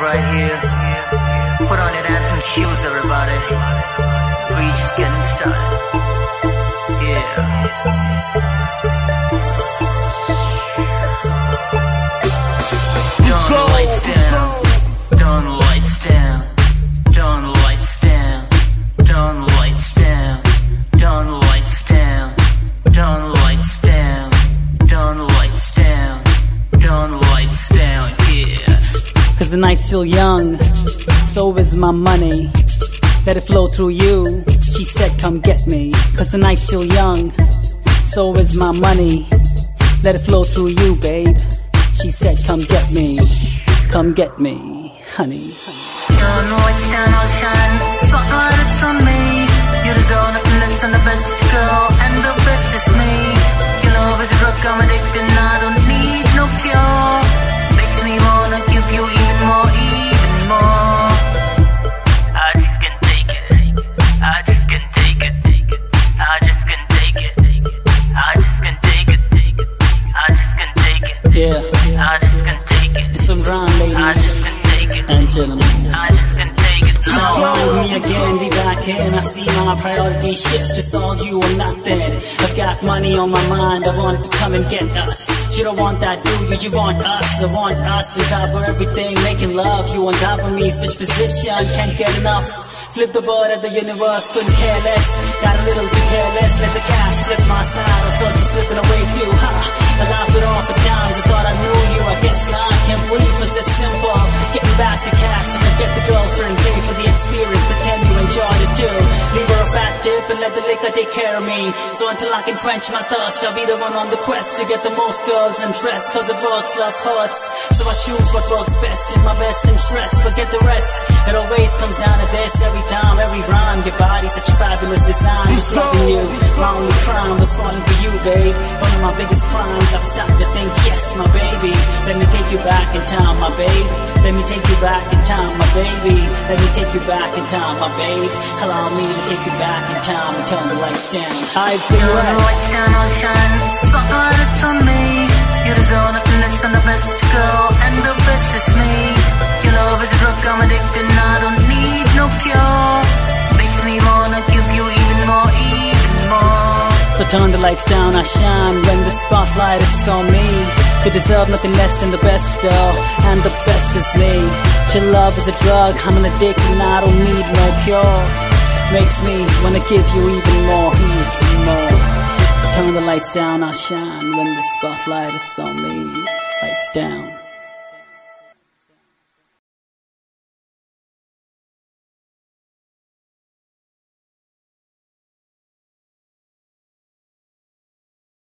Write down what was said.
right here. Put on your dancing shoes, everybody. We just getting started. Yeah. Turn the lights down. Turn the lights down. Turn the lights down. Turn the lights down. Turn the lights down. Turn the lights down. Turn the lights down. Turn the lights down. Yeah. Cause the night's still young, so is my money. Let it flow through you. She said come get me. Cause the night's still young, so is my money. Let it flow through you, babe. She said come get me. Come get me, honey. Turn the lights down, I'll shine. Spotlight, it's on me. You're the zone of bliss and the best girl, and the best is me. Your love is a drug, I'm addicted and I don't need no cure. Makes me wanna give you even more, even more. I just can't take it. I just can't take it. I just can't take it. I just can't take it. I just can't take it. Yeah, I just can't take it. it's some rhyme, ladies. I just can't take it. And gentlemen, I just can't take it. with me again, be back in. I see my priorities shift. It's all you or nothing. I've got money on my mind. I want to come and get us. You don't want that, do you? You want us. I want us on top of everything, making love. You on top of me, switch position, can't get enough. Flip the bird at the universe, couldn't care less. Got a little too careless, let the cash flip my side. I felt you slipping away too, I laughed it off at times. I thought I knew you, I guess not. Can't believe it was this simple. Getting back the cash, so forget the girlfriend, pay for the experience, pretend you enjoyed it too. Leave her a fat tip and let the liquor take care of me. So until I can quench my thirst, I'll be the one on the quest to get the most girls interested. Cause it works, love hurts. So I choose what works best in my best interest. Forget the rest, it always comes down to this. Every time, every rhyme, your body's such a fabulous design. Just loving you, my only crime was falling for you, babe. One of my biggest crimes, I've started to think, yes, my baby. Let me take you back in time, my babe. Let me take you back in time, my baby. Let me take you back in time, my babe. Allow me to take you back in time and turn the lights down. I've seen Turn the lights down, I'll shine. Spotlight, it's on me. You're the zone of bliss and the best girl, and the best is me. Your love is a drug, I'm addicted and I don't need no cure. Makes me wanna give you even more, even more. So turn the lights down, I shine. When the spotlight it's on me, you deserve nothing less than the best girl, and the best is me. Your love is a drug, I'm an addict and I don't need no cure. Makes me wanna give you even more, even more. So turn the lights down, I shine. When the spotlight it's on me, lights down.